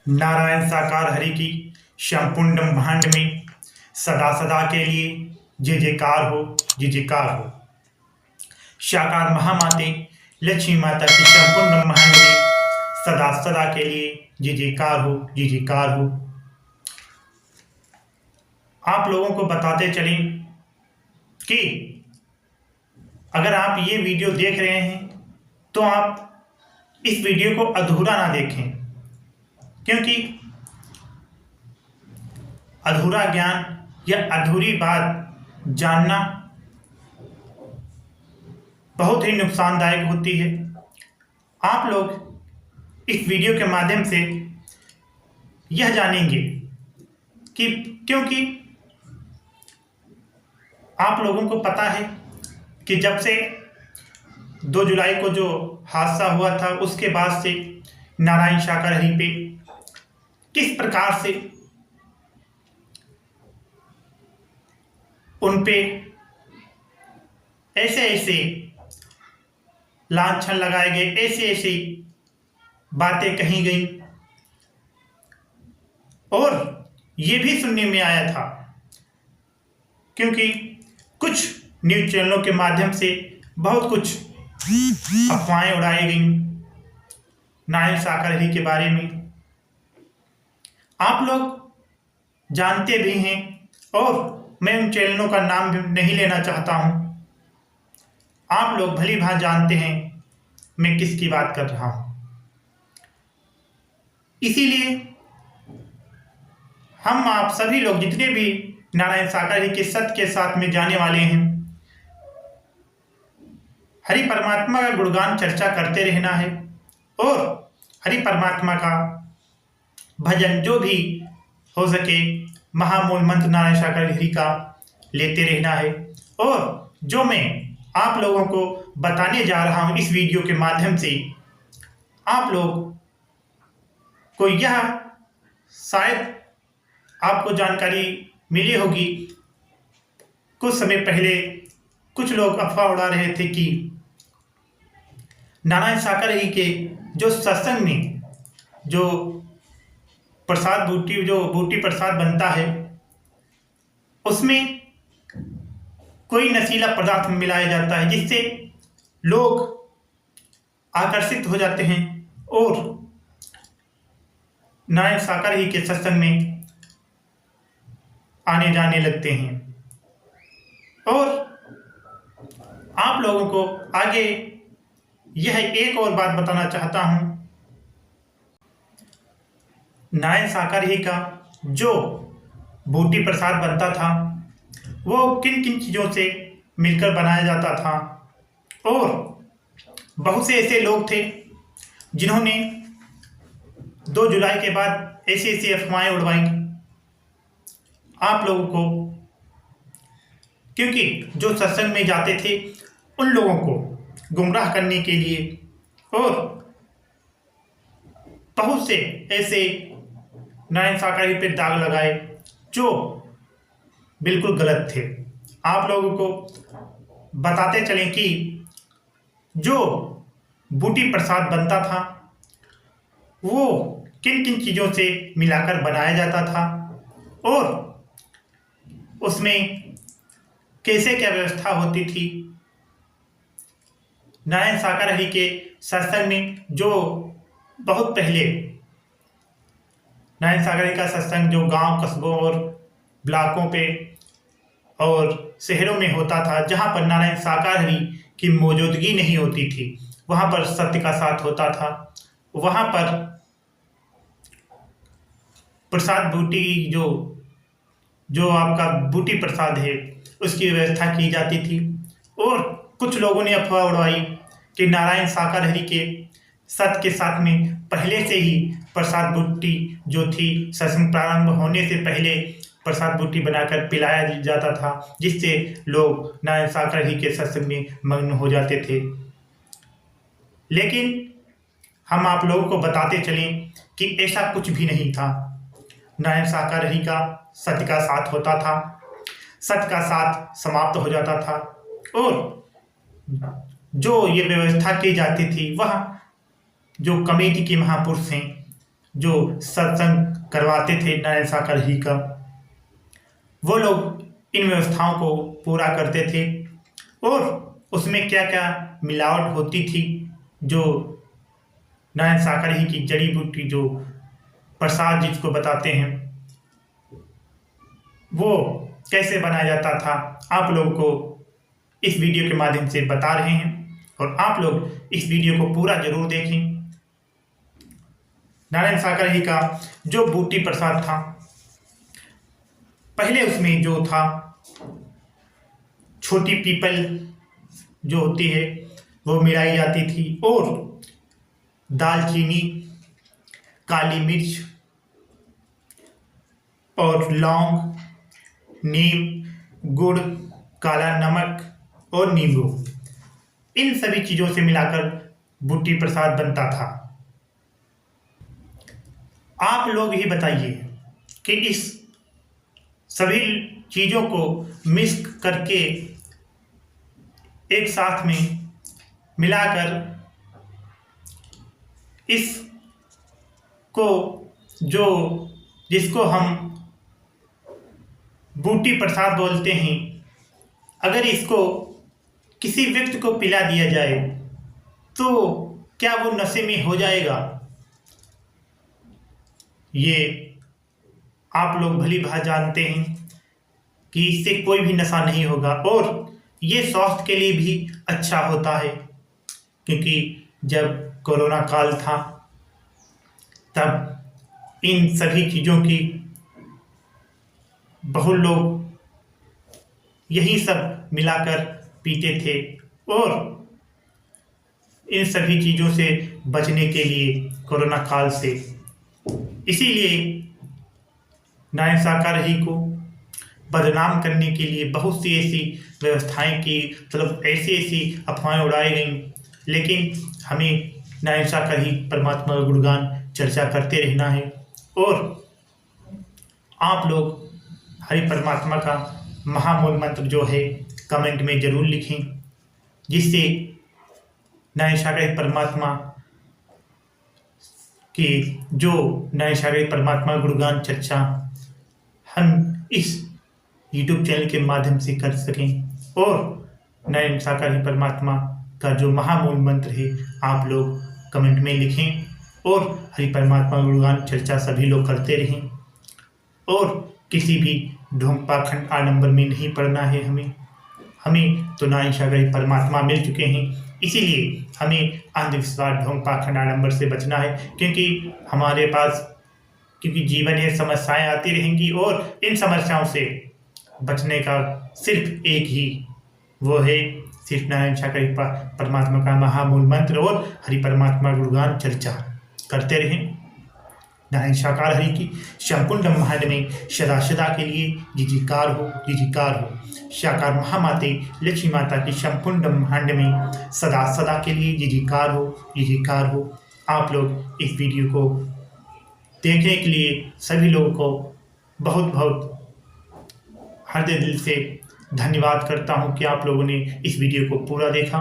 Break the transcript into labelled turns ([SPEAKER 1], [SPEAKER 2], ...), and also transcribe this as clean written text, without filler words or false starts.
[SPEAKER 1] नारायण साकार हरि की संपूर्ण ब्रह्मांड में सदा सदा के लिए जय जयकार हो, जय जयकार हो। साकार महामाते लक्ष्मी माता की संपूर्ण ब्रह्मांड में सदा सदा के लिए जय जयकार हो, जय जयकार हो। आप लोगों को बताते चलें कि अगर आप ये वीडियो देख रहे हैं तो आप इस वीडियो को अधूरा ना देखें, क्योंकि अधूरा ज्ञान या अधूरी बात जानना बहुत ही नुकसानदायक होती है। आप लोग इस वीडियो के माध्यम से यह जानेंगे कि क्योंकि आप लोगों को पता है कि जब से 2 जुलाई को जो हादसा हुआ था उसके बाद से नारायण साकार हरि पे किस प्रकार से उन पे ऐसे ऐसे लांछन लगाए गए, ऐसे ऐसी बातें कही गई और ये भी सुनने में आया था, क्योंकि कुछ न्यूज़ चैनलों के माध्यम से बहुत कुछ अफवाहें उड़ाई गई नारायण साकार हरि के बारे में। आप लोग जानते भी हैं और मैं उन चैनलों का नाम भी नहीं लेना चाहता हूं। आप लोग भली भांति जानते हैं मैं किसकी बात कर रहा हूं। इसीलिए हम आप सभी लोग जितने भी नारायण साकार हरि के सत्य के साथ में जाने वाले हैं, हरि परमात्मा का गुणगान चर्चा करते रहना है और हरि परमात्मा का भजन जो भी हो सके महामूल मंत्र नारायण साकार हरि का लेते रहना है। और जो मैं आप लोगों को बताने जा रहा हूं इस वीडियो के माध्यम से, आप लोग को यह शायद आपको जानकारी मिली होगी। कुछ समय पहले कुछ लोग अफवाह उड़ा रहे थे कि नारायण साकार हरि के जो सत्संग में जो प्रसाद बूटी प्रसाद बनता है उसमें कोई नशीला पदार्थ मिलाया जाता है, जिससे लोग आकर्षित हो जाते हैं और नारायण साकार हरि के सत्संग में आने जाने लगते हैं। और आप लोगों को आगे यह एक और बात बताना चाहता हूं। नारायण साकार हरि का जो बूटी प्रसाद बनता था वो किन किन चीज़ों से मिलकर बनाया जाता था, और बहुत से ऐसे लोग थे जिन्होंने 2 जुलाई के बाद ऐसी ऐसी अफवाहें उड़वाई आप लोगों को, क्योंकि जो सत्संग में जाते थे उन लोगों को गुमराह करने के लिए। और बहुत से ऐसे नारायण साकार हरि पे दाग लगाए जो बिल्कुल गलत थे। आप लोगों को बताते चलें कि जो बूटी प्रसाद बनता था वो किन किन चीज़ों से मिलाकर बनाया जाता था और उसमें कैसे क्या व्यवस्था होती थी। नारायण साकार हरि के सत्संग में जो बहुत पहले नारायण साकार हरि का सत्संग जो गांव कस्बों और ब्लॉकों पे और शहरों में होता था, जहां पर नारायण साकार हरि की मौजूदगी नहीं होती थी, वहां पर सत्य का साथ होता था। वहां पर प्रसाद बूटी जो आपका बूटी प्रसाद है उसकी व्यवस्था की जाती थी। और कुछ लोगों ने अफवाह उड़वाई कि नारायण साकार हरि के सत्य के साथ में पहले से ही प्रसाद बूटी जो थी सत्संग प्रारंभ होने से पहले प्रसाद बूटी बनाकर पिलाया जाता था, जिससे लोग नारायण साकार हरि के सत्संग में मग्न हो जाते थे। लेकिन हम आप लोगों को बताते चलें कि ऐसा कुछ भी नहीं था। नारायण साकार हरि का सत्य का साथ होता था, सत्य का साथ समाप्त हो जाता था और जो ये व्यवस्था की जाती थी वह जो कमेटी के महापुरुष हैं जो सत्संग करवाते थे नारायण सागर ही का, वो लोग इन व्यवस्थाओं को पूरा करते थे और उसमें क्या क्या मिलावट होती थी, जो नारायण सागर ही की जड़ी बूटी जो प्रसाद जिसको बताते हैं, वो कैसे बनाया जाता था, आप लोगों को इस वीडियो के माध्यम से बता रहे हैं और आप लोग इस वीडियो को पूरा जरूर देखें। नारायण सागर ही का जो बूटी प्रसाद था, पहले उसमें जो था छोटी पीपल जो होती है वो मिलाई जाती थी और दालचीनी, काली मिर्च और लौंग, नीम, गुड़, काला नमक और नींबू, इन सभी चीज़ों से मिलाकर बूटी प्रसाद बनता था। आप लोग ही बताइए कि इस सभी चीज़ों को मिक्स करके एक साथ में मिलाकर इस को जो जिसको हम बूटी प्रसाद बोलते हैं, अगर इसको किसी व्यक्ति को पिला दिया जाए तो क्या वो नशे में हो जाएगा? ये आप लोग भली भांति जानते हैं कि इससे कोई भी नशा नहीं होगा और ये स्वास्थ्य के लिए भी अच्छा होता है, क्योंकि जब कोरोना काल था तब इन सभी चीज़ों की बहुत लोग यही सब मिलाकर पीते थे और इन सभी चीज़ों से बचने के लिए कोरोना काल से, इसीलिए नारायण सागर ही को बदनाम करने के लिए बहुत सी ऐसी व्यवस्थाएं की, मतलब ऐसी ऐसी अफवाहें उड़ाई गई, लेकिन हमें नारायण सागर ही परमात्मा का गुणगान चर्चा करते रहना है और आप लोग हरि परमात्मा का महामूल मंत्र जो है कमेंट में जरूर लिखें, जिससे नारायण सागर परमात्मा के जो नारायण सागर परमात्मा गुणगान चर्चा हम इस YouTube चैनल के माध्यम से कर सकें और नारायण सागर परमात्मा का जो महामूल मंत्र है आप लोग कमेंट में लिखें और हरि परमात्मा गुणगान चर्चा सभी लोग करते रहें और किसी भी ढोंग पाखंड आडंबर में नहीं पड़ना है। हमें तो नारायण सागर परमात्मा मिल चुके हैं, इसीलिए हमें अंधविश्वास, ढोंग पाखंड आडंबर से बचना है, क्योंकि जीवन है, समस्याएं आती रहेंगी और इन समस्याओं से बचने का सिर्फ एक ही वो है, सिर्फ नारायण सागर परमात्मा का महामूल मंत्र और हरि परमात्मा गुणगान चर्चा करते रहें। नारायण साकार हरि की संपूर्ण ब्रह्मांड में सदा सदा के लिए जय जयकार हो, जय जयकार हो। साकार महामाते लक्ष्मी माता की संपूर्ण ब्रह्मांड में सदा सदा के लिए जय जयकार हो, जय जयकार हो। आप लोग इस वीडियो को देखने के लिए सभी लोगों को बहुत बहुत हृदय दिल से धन्यवाद करता हूं कि आप लोगों ने इस वीडियो को पूरा देखा।